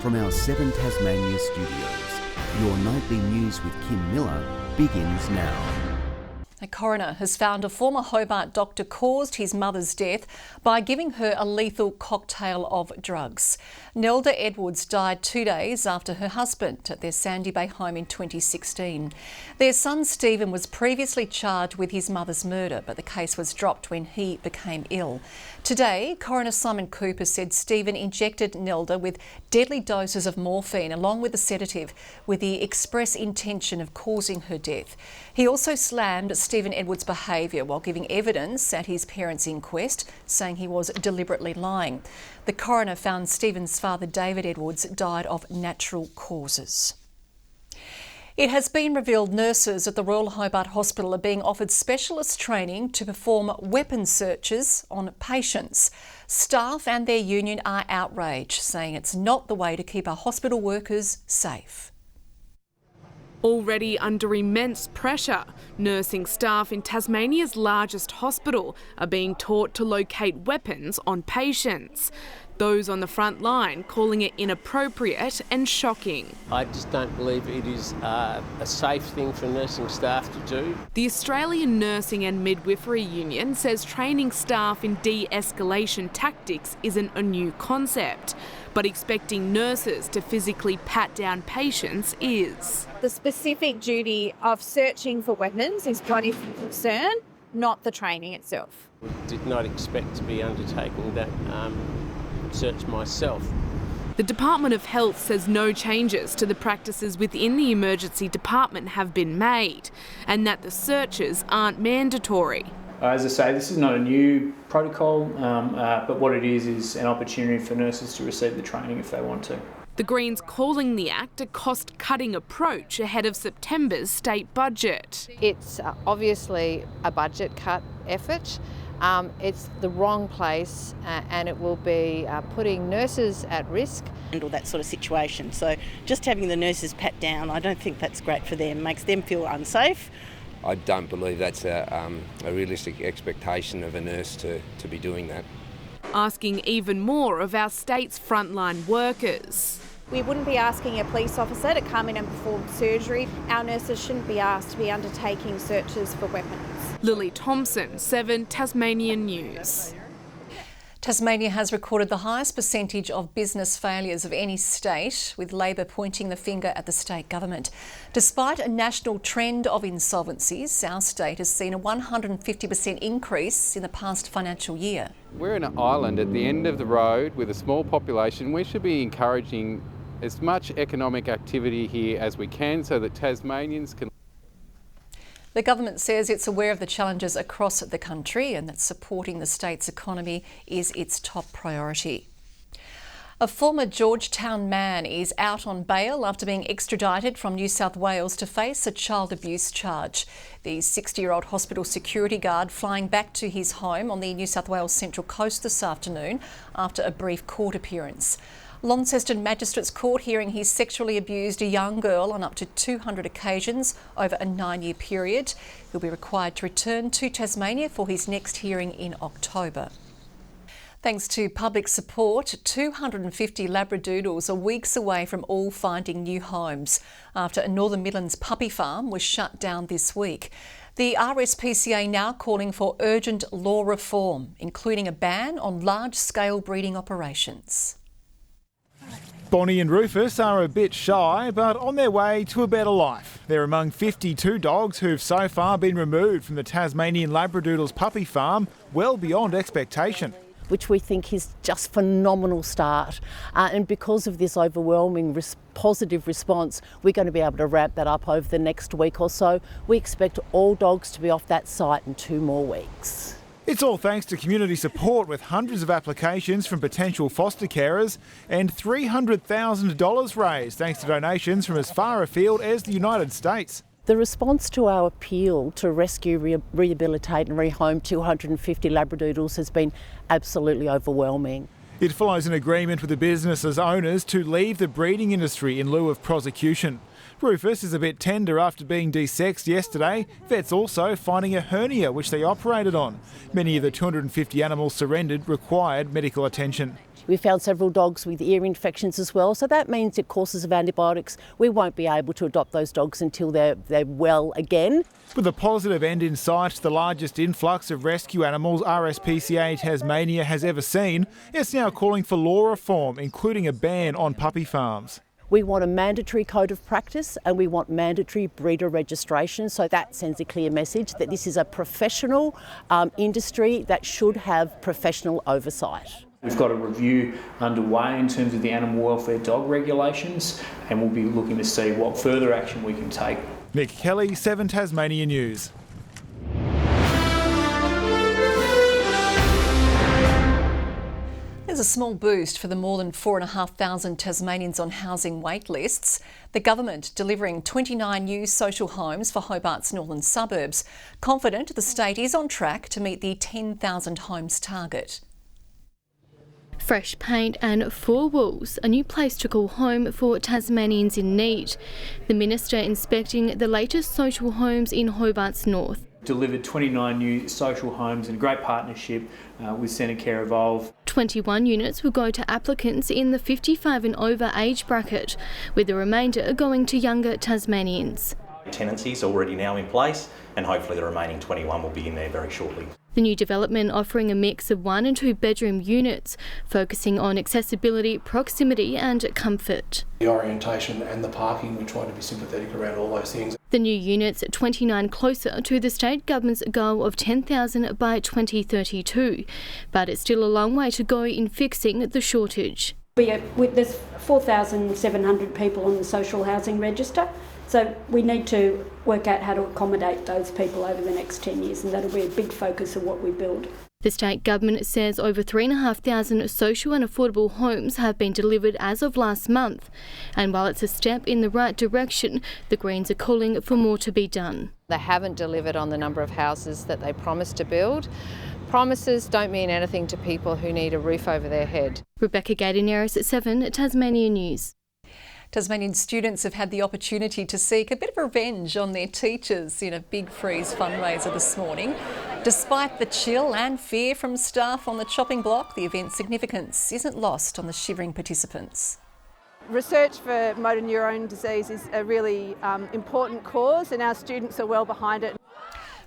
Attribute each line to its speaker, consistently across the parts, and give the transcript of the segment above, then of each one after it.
Speaker 1: from our 7 Tasmania studios. Your nightly news with Kim Miller begins now.
Speaker 2: A coroner has found a former Hobart doctor caused his mother's death by giving her a lethal cocktail of drugs. Nelda Edwards died 2 days after her husband at their Sandy Bay home in 2016. Their son Stephen was previously charged with his mother's murder, but the case was dropped when he became ill. Today, Coroner Simon Cooper said Stephen injected Nelda with deadly doses of morphine along with a sedative with the express intention of causing her death. He also slammed Stephen Edwards' behaviour while giving evidence at his parents' inquest, saying he was deliberately lying. The coroner found Stephen's father, David Edwards, died of natural causes. It has been revealed nurses at the Royal Hobart Hospital are being offered specialist training to perform weapons searches on patients. Staff and their union are outraged, saying it's not the way to keep our hospital workers safe.
Speaker 3: Already under immense pressure, nursing staff in Tasmania's largest hospital are being taught to locate weapons on patients. Those on the front line calling it inappropriate and shocking.
Speaker 4: I just don't believe it is a safe thing for nursing staff to do.
Speaker 3: The Australian Nursing and Midwifery Union says training staff in de-escalation tactics isn't a new concept, but expecting nurses to physically pat down patients is.
Speaker 5: The specific duty of searching for weapons is what is a concern, not the training itself.
Speaker 4: We did not expect to be undertaking that search myself.
Speaker 3: The Department of Health says no changes to the practices within the emergency department have been made and that the searches aren't mandatory.
Speaker 6: As I say, this is not a new protocol, but what it is an opportunity for nurses to receive the training if they want to.
Speaker 3: The Greens calling the act a cost-cutting approach ahead of September's state budget.
Speaker 7: It's obviously a budget cut effort. It's the wrong place and it will be putting nurses at risk.
Speaker 8: Handle that sort of situation. So just having the nurses pat down, I don't think that's great for them, makes them feel unsafe.
Speaker 9: I don't believe that's a realistic expectation of a nurse to be doing that.
Speaker 3: Asking even more of our state's frontline workers.
Speaker 5: We wouldn't be asking a police officer to come in and perform surgery. Our nurses shouldn't be asked to be undertaking searches for weapons.
Speaker 3: Lily Thompson, 7 Tasmanian News.
Speaker 2: Tasmania has recorded the highest percentage of business failures of any state, with Labor pointing the finger at the state government. Despite a national trend of insolvencies, our state has seen a 150% increase in the past financial year.
Speaker 10: We're an island at the end of the road with a small population. We should be encouraging as much economic activity here as we can so that Tasmanians can.
Speaker 2: The government says it's aware of the challenges across the country and that supporting the state's economy is its top priority. A former Georgetown man is out on bail after being extradited from New South Wales to face a child abuse charge. The 60-year-old hospital security guard flying back to his home on the New South Wales Central Coast this afternoon after a brief court appearance. Launceston Magistrates Court hearing he sexually abused a young girl on up to 200 occasions over a 9-year period. He'll be required to return to Tasmania for his next hearing in October. Thanks to public support, 250 Labradoodles are weeks away from all finding new homes after a Northern Midlands puppy farm was shut down this week. The RSPCA now calling for urgent law reform, including a ban on large-scale breeding operations.
Speaker 11: Bonnie and Rufus are a bit shy, but on their way to a better life. They're among 52 dogs who've so far been removed from the Tasmanian Labradoodles puppy farm, well beyond expectation.
Speaker 12: Which we think is just phenomenal start. And because of this overwhelming positive response, we're going to be able to wrap that up over the next week or so. We expect all dogs to be off that site in 2 more weeks.
Speaker 11: It's all thanks to community support with hundreds of applications from potential foster carers and $300,000 raised thanks to donations from as far afield as the United States.
Speaker 12: The response to our appeal to rescue, rehabilitate and rehome 250 Labradoodles has been absolutely overwhelming.
Speaker 11: It follows an agreement with the business's owners to leave the breeding industry in lieu of prosecution. Rufus is a bit tender after being desexed yesterday. Vets also finding a hernia which they operated on. Many of the 250 animals surrendered required medical attention.
Speaker 12: We found several dogs with ear infections as well, so that means that courses of antibiotics, we won't be able to adopt those dogs until they're well again.
Speaker 11: With a positive end in sight, the largest influx of rescue animals RSPCA Tasmania has ever seen, it's now calling for law reform, including a ban on puppy farms.
Speaker 12: We want a mandatory code of practice and we want mandatory breeder registration, so that sends a clear message that this is a professional industry that should have professional oversight.
Speaker 6: We've got a review underway in terms of the animal welfare dog regulations, and we'll be looking to see what further action we can take.
Speaker 11: Nick Kelly, 7 Tasmania News.
Speaker 2: There's a small boost for the more than 4,500 Tasmanians on housing wait lists. The government delivering 29 new social homes for Hobart's northern suburbs, confident the state is on track to meet the 10,000 homes target.
Speaker 13: Fresh paint and 4 walls, a new place to call home for Tasmanians in need. The Minister inspecting the latest social homes in Hobart's north.
Speaker 6: Delivered 29 new social homes in great partnership with Centacare Evolve.
Speaker 13: 21 units will go to applicants in the 55 and over age bracket, with the remainder going to younger Tasmanians.
Speaker 14: Tenancies already now in place, and hopefully the remaining 21 will be in there very shortly.
Speaker 13: The new development offering a mix of 1 and 2 bedroom units, focusing on accessibility, proximity and comfort.
Speaker 15: The orientation and the parking, we try to be sympathetic around all those things.
Speaker 13: The new units, 29 closer to the state government's goal of 10,000 by 2032, but it's still a long way to go in fixing the shortage.
Speaker 16: There's 4,700 people on the social housing register, so we need to work out how to accommodate those people over the next 10 years, and that'll be a big focus of what we build.
Speaker 13: The state government says over 3,500 social and affordable homes have been delivered as of last month. And while it's a step in the right direction, the Greens are calling for more to be done.
Speaker 7: They haven't delivered on the number of houses that they promised to build. Promises don't mean anything to people who need a roof over their head.
Speaker 13: Rebecca Gaidaneris at 7 Tasmania News.
Speaker 2: Tasmanian students have had the opportunity to seek a bit of revenge on their teachers in a Big Freeze fundraiser this morning. Despite the chill and fear from staff on the chopping block, the event's significance isn't lost on the shivering participants.
Speaker 17: Research for motor neurone disease is a really important cause, and our students are well behind it.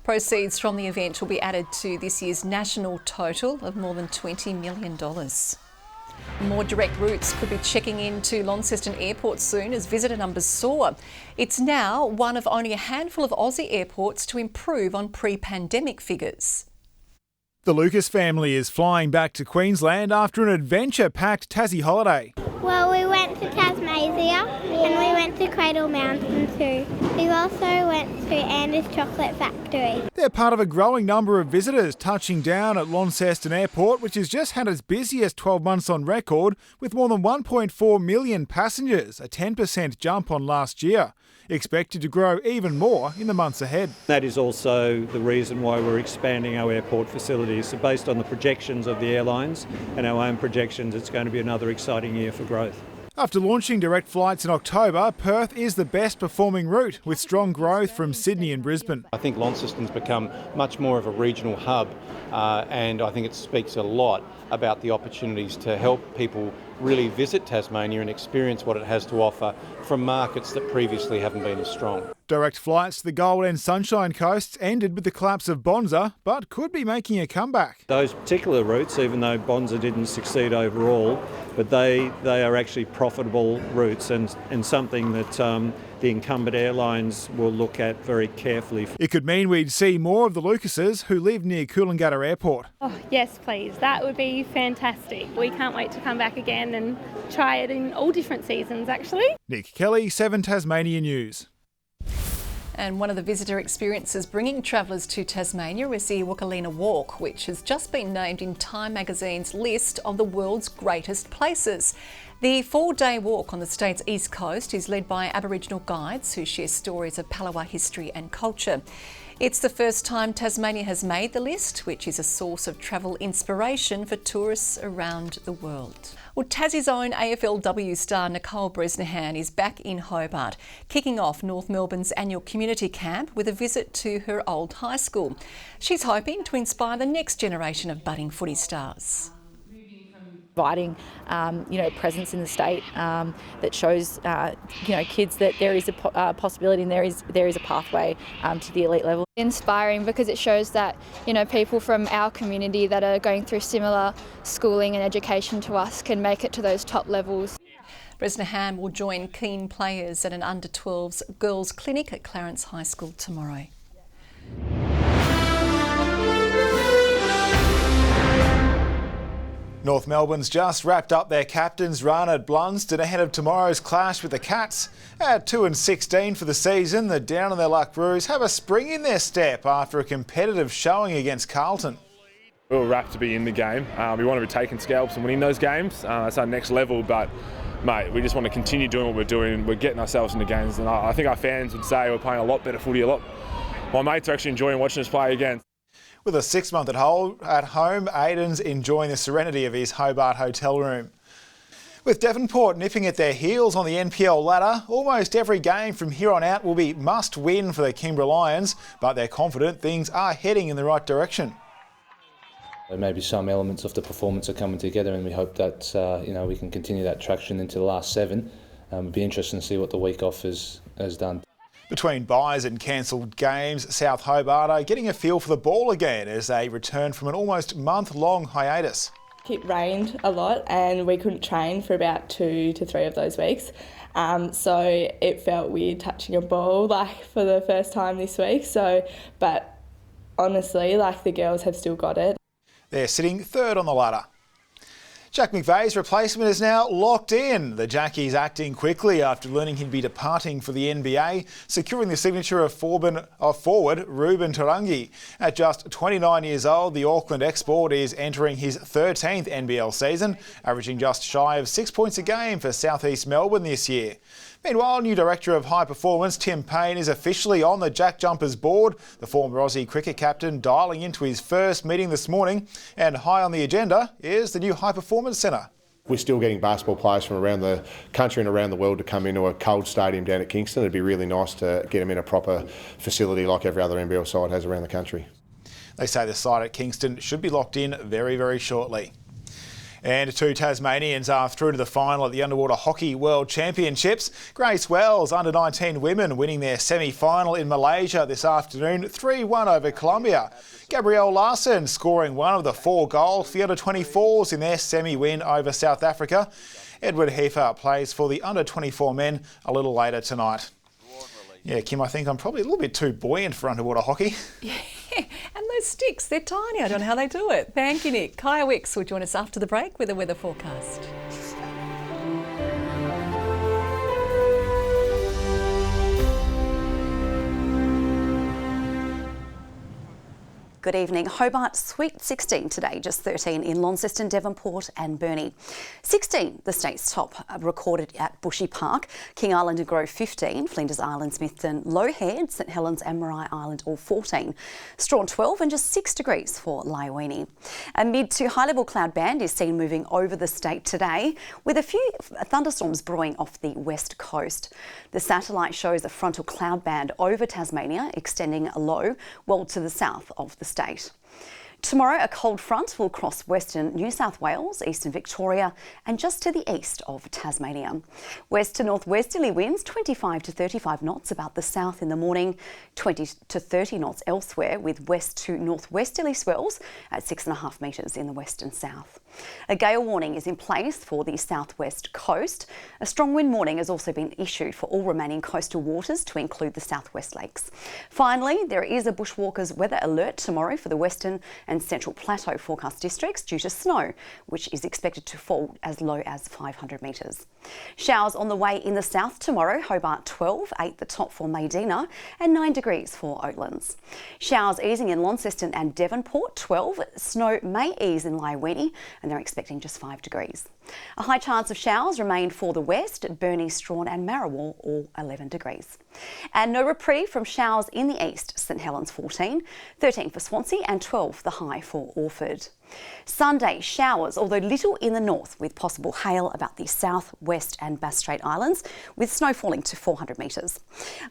Speaker 2: Proceeds from the event will be added to this year's national total of more than $20 million. More direct routes could be checking into Launceston Airport soon as visitor numbers soar. It's now one of only a handful of Aussie airports to improve on pre-pandemic figures.
Speaker 11: The Lucas family is flying back to Queensland after an adventure-packed Tassie holiday.
Speaker 18: Well, we went to Tasmania and we went to Cradle Mountain too. We also went to Anders Chocolate Factory.
Speaker 11: They're part of a growing number of visitors touching down at Launceston Airport, which has just had its busiest 12 months on record with more than 1.4 million passengers, a 10% jump on last year. Expected to grow even more in the months ahead.
Speaker 19: That is also the reason why we're expanding our airport facilities. So based on the projections of the airlines and our own projections, it's going to be another exciting year for growth.
Speaker 11: After launching direct flights in October, Perth is the best performing route with strong growth from Sydney and Brisbane.
Speaker 19: I think Launceston's become much more of a regional hub and I think it speaks a lot about the opportunities to help people really visit Tasmania and experience what it has to offer from markets that previously haven't been as strong.
Speaker 11: Direct flights to the Gold and Sunshine Coasts ended with the collapse of Bonza, but could be making a comeback.
Speaker 19: Those particular routes, even though Bonza didn't succeed overall, but they are actually profitable routes and something that the incumbent airlines will look at very carefully.
Speaker 11: It could mean we'd see more of the Lucases who live near Coolangatta Airport.
Speaker 20: Oh, yes, please. That would be fantastic. We can't wait to come back again and try it in all different seasons, actually.
Speaker 11: Nick Kelly, 7 Tasmania News.
Speaker 2: And one of the visitor experiences bringing travellers to Tasmania is the Wakalina Walk, which has just been named in Time magazine's list of the world's greatest places. The 4-day walk on the state's east coast is led by Aboriginal guides who share stories of Palawa history and culture. It's the first time Tasmania has made the list, which is a source of travel inspiration for tourists around the world. Well, Tassie's own AFLW star Nicole Bresnahan is back in Hobart, kicking off North Melbourne's annual community camp with a visit to her old high school. She's hoping to inspire the next generation of budding footy stars.
Speaker 21: providing, presence in the state that shows, kids that there is a possibility and there is a pathway to the elite level.
Speaker 22: Inspiring because it shows that, people from our community that are going through similar schooling and education to us can make it to those top levels.
Speaker 2: Bresna Ham will join keen players at an under-12s girls clinic at Clarence High School tomorrow.
Speaker 11: North Melbourne's just wrapped up their captain's run at Blunsdon ahead of tomorrow's clash with the Cats. At 2-16 for the season, the down on their luck Roos have a spring in their step after a competitive showing against Carlton.
Speaker 23: We were rapt to be in the game. We want to be taking scalps and winning those games. That's our next level, but mate, we just want to continue doing what we're doing. We're getting ourselves into games, and I think our fans would say we're playing a lot better footy. My mates are actually enjoying watching us play again.
Speaker 11: With a 6-month at home, Aidan's enjoying the serenity of his Hobart hotel room. With Devonport nipping at their heels on the NPL ladder, almost every game from here on out will be must-win for the Canberra Lions, but they're confident things are heading in the right direction.
Speaker 24: Maybe some elements of the performance are coming together, and we hope that we can continue that traction into the last 7. It'll be interesting to see what the week off has done.
Speaker 11: Between buys and cancelled games, South Hobart are getting a feel for the ball again as they return from an almost month-long hiatus.
Speaker 25: It rained a lot and we couldn't train for about 2 to 3 of those weeks. So it felt weird touching a ball for the first time this week. But honestly, the girls have still got it.
Speaker 11: They're sitting 3rd on the ladder. Jack McVeigh's replacement is now locked in. The Jackies acting quickly after learning he'd be departing for the NBA, securing the signature of forward Ruben Tarangi. At just 29 years old, the Auckland export is entering his 13th NBL season, averaging just shy of 6 points a game for South East Melbourne this year. Meanwhile, new Director of High Performance Tim Payne is officially on the Jack Jumpers board. The former Aussie cricket captain dialling into his first meeting this morning. And high on the agenda is the new High Performance Centre.
Speaker 26: We're still getting basketball players from around the country and around the world to come into a cold stadium down at Kingston. It'd be really nice to get them in a proper facility like every other NBL side has around the country.
Speaker 11: They say the site at Kingston should be locked in very, very shortly. And 2 Tasmanians are through to the final at the Underwater Hockey World Championships. Grace Wells, under-19 women, winning their semi-final in Malaysia this afternoon, 3-1 over Colombia. Gabrielle Larson scoring one of the 4 goals for the under-24s in their semi-win over South Africa. Edward Heifer plays for the under-24 men a little later tonight. Yeah, Kim, I think I'm probably a little bit too buoyant for underwater hockey.
Speaker 2: Yeah, and those sticks, they're tiny. I don't know how they do it. Thank you, Nick. Kaya Wicks will join us after the break with a weather forecast. Good evening. Hobart, sweet 16 today, just 13 in Launceston, Devonport and Burnie. 16, the state's top, recorded at Bushy Park, King Island and Grove 15, Flinders Island, Smithton, Low Head, St Helens and Marai Island all 14. Strawn 12 and just 6 degrees for Laiwini. A mid to high level cloud band is seen moving over the state today with a few thunderstorms brewing off the west coast. The satellite shows a frontal cloud band over Tasmania extending low well to the south of the state. Tomorrow, a cold front will cross western New South Wales, eastern Victoria and just to the east of Tasmania. West to northwesterly winds 25 to 35 knots about the south in the morning, 20 to 30 knots elsewhere with west to northwesterly swells at 6.5 metres in the west and south. A gale warning is in place for the southwest coast. A strong wind warning has also been issued for all remaining coastal waters to include the southwest lakes. Finally, there is a bushwalkers weather alert tomorrow for the western and central plateau forecast districts due to snow, which is expected to fall as low as 500 metres. Showers on the way in the south tomorrow, Hobart 12, 8 the top for Medina and 9 degrees for Oatlands. Showers easing in Launceston and Devonport 12, snow may ease in Laiwini and they're expecting just 5 degrees. A high chance of showers remain for the west, Burnie, Strawn and Marrawal all 11 degrees. And no reprieve from showers in the east, St Helens 14, 13 for Swansea and 12 the high for Orford.
Speaker 1: Sunday, showers, although little in the north, with possible hail about the south, west and Bass Strait Islands, with snow falling to 400 metres.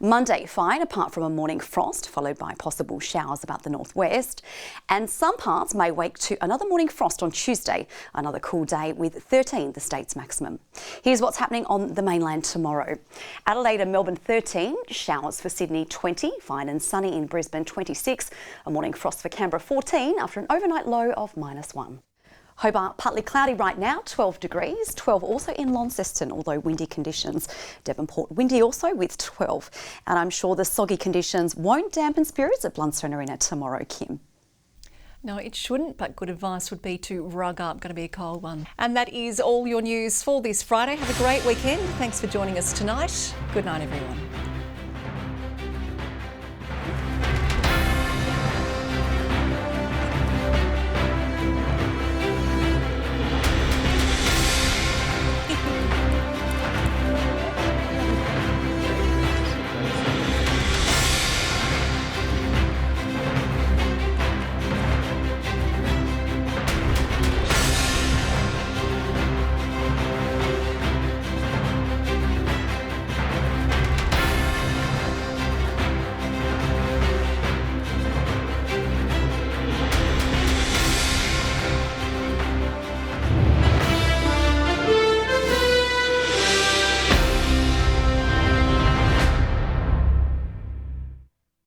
Speaker 1: Monday, fine, apart from a morning frost, followed by possible showers about the northwest. And some parts may wake to another morning frost on Tuesday, another cool day with 13, the state's maximum. Here's what's happening on the mainland tomorrow. Adelaide and Melbourne 13, showers for Sydney 20, fine and sunny in Brisbane 26, a morning frost for Canberra 14 after an overnight low of -1. Hobart, partly cloudy right now, 12 degrees, 12 also in Launceston, although windy conditions. Devonport windy also with 12. And I'm sure the soggy conditions won't dampen spirits at Blundstone Arena tomorrow, Kim.
Speaker 2: No, it shouldn't, but good advice would be to rug up. Going to be a cold one. And that is all your news for this Friday. Have a great weekend. Thanks for joining us tonight. Good night, everyone.